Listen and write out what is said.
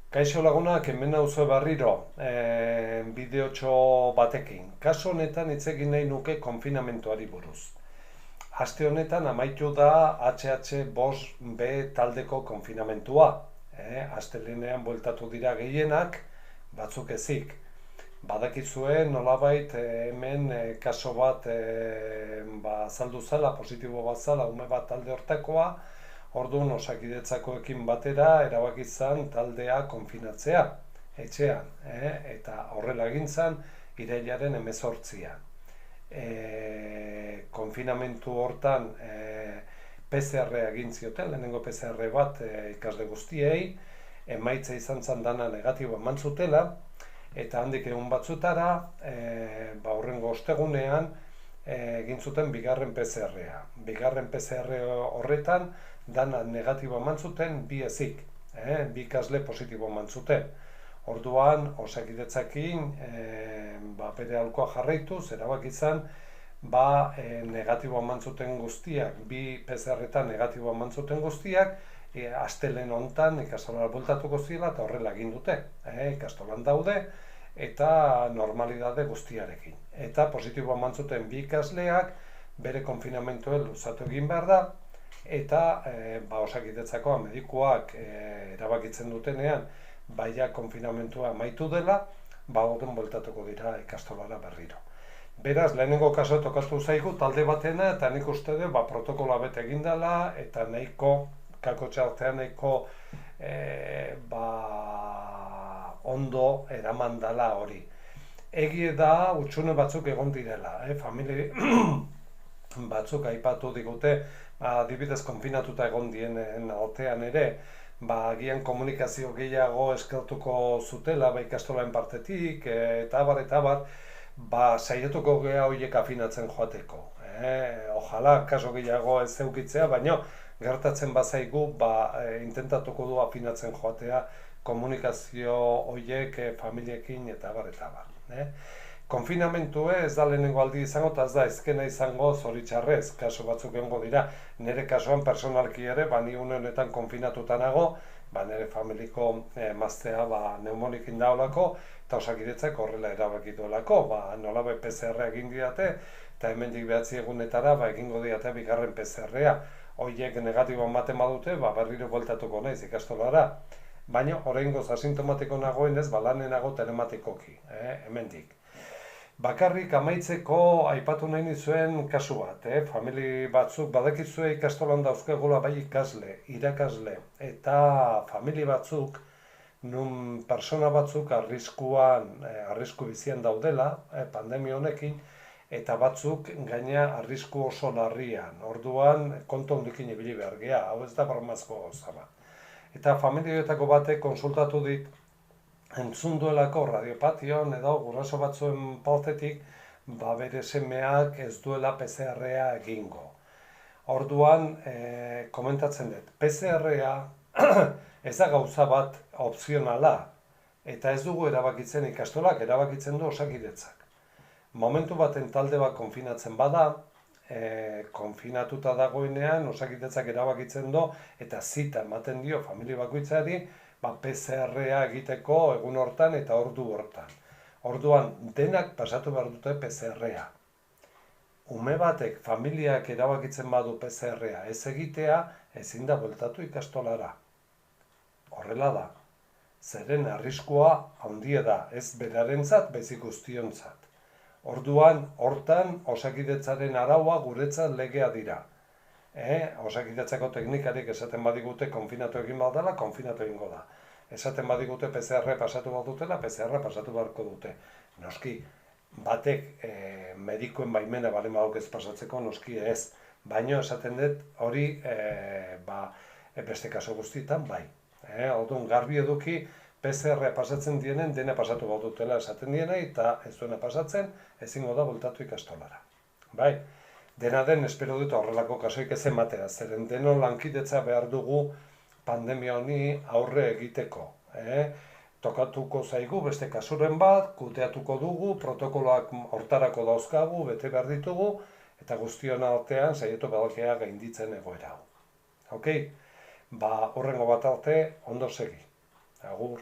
Kaixo lagunak, hemen nauzue berriro, bideotxo batekin. Kaso honetan hitz egin nahi nuke konfinamentuari buruz. Aste honetan amaitu da HH5B taldeko konfinamentua. Astelehenean bueltatu dira gehienak, batzuk ezik. Badakizue nolabait hemen kaso bat azaldu zela, positibo bat zela, ume bat talde hortakoa. Orduan Osakidetzakoekin batera erabaki izan taldea konfinatzea, etxean, eta horrela egin zen irailaren 18an. Konfinamentu hortan PCR egin zioten, lehenengo PCR bat ikasle guztiei, emaitza izan zen dana negatibo eman zutela, eta handik egun batzutara, horrengo ostegunean, egin zuten bigarren PCR-a. Bigarren PCR horretan, dana negatibo eman zuten, bi ezik, bi ikasle positibo eman zuten. Orduan, Osakidetzakin bere aholkua jarraituz, erabaki izan, negatibo eman zuten guztiak, bi PCR-etan negatibo eman zuten guztiak, astelehen hontan ikastolara bueltatuko zirela eta horrela egin dute. Ikastolan daude eta normalidade guztiarekin. Eta positibo eman zuten bi ikasleak, bere konfinamentua luzatu egin behar da, eta Osakidetzakoa medikuak erabakitzen dutenean baia konfinamentua amaitu dela, orduan bueltatuko dira ikastolara berriro. Beraz, lehenengo kaso tokatu zaigu talde batena, eta nik uste du protokola bete egin dela, eta nahiko, kakotxe artean nahiko ondo eraman dela hori. Egie da, hutsune batzuk egon direla, familie batzuk aipatu digute, adibidez konfinatuta egon dienen artean ere, agian komunikazio gehiago eskertuko zutela ikastolaren partetik, eta abar, saiatuko geha horiek afinatzen joateko. Ojala, kaso gehiago ez zeukitzea, baina gertatzen bazaigu, intentatuko du afinatzen joatea komunikazio horiek familiekin eta abar. Konfinamentu ez da lehenengo aldi izango, eta ez da ezkena izango zoritxarrez, kaso batzuk egongo dira. Nire kasuan personalki ere, ni une honetan konfinatuta nago, nire familiko emaztea pneumonikin daolako, eta Osakidetzak horrela erabakituelako, nolabe PCR egin didate, eta hemendik 9 egunetara egingo didate bigarren PCR-a. Horiek negatibo ematen badute, berriro bueltatuko naiz ikastolara. Baina, oraingoz asintomatiko nagoenez, lanen nago telematikoki, hemendik. Bakarrik amaitzeko aipatu nahi nizuen kasu bat, famili batzuk, badakizue ikastolan dauzkegula bai ikasle, irakasle, eta famili batzuk, nun persona batzuk arrisku bizian daudela, pandemia honekin, eta batzuk gaina arrisku oso larrian, orduan kontu hondikin ibili behar gea, hau ez da bromazko gauza bat. Eta familioetako batek konsultatu dit, entzun duelako radiopation edo guraso batzuen partetik, bere semeak ez duela PCR-a egingo. Orduan, komentatzen dut, PCR-a ez da gauza bat opzionala, eta ez dugu erabakitzen ikastolak, erabakitzen du Osakidetzak. Momentu baten talde bat konfinatzen bada, konfinatuta dagoenean, Osakidetzak erabakitzen du, eta zita ematen dio familia bakoitzari, PCR-a egiteko egun hortan eta ordu hortan. Orduan, denak pasatu behar dute PCR-a. Ume batek, familiak erabakitzen badu PCR-a ez egitea, ezin da bueltatu ikastolara. Horrela da. Zeren arriskua handia da, ez berarentzat, baizik guztiontzat. Orduan, hortan, Osakidetzaren araua guretzat legea dira. Osakidetzako teknikarik esaten badigute konfinatu egin badala, konfinatu egingo da. Esaten badigute PCR pasatu badutela, PCR pasatu beharko dute. Noski, batek medikuen baimena balen baduk ez pasatzeko, noski ez. Baina esaten dut hori beste kaso guztietan bai. Orduan, garbi eduki PCR pasatzen dienen dena pasatu badutela esaten diena, eta ez duena pasatzen, ezingo da bueltatu ikastolara. Bai? Dena den, espero dut horrelako kasoik ez ematea, zeren denon lankidetza behar dugu pandemia honi aurre egiteko. Tokatuko zaigu beste kasuren bat, kudeatuko dugu, protokoloak hortarako dauzkagu, bete behar ditugu, eta guztion artean saiatu badakea gainditzen egoera hau. Horrengo bat arte, ondo segi. Agur.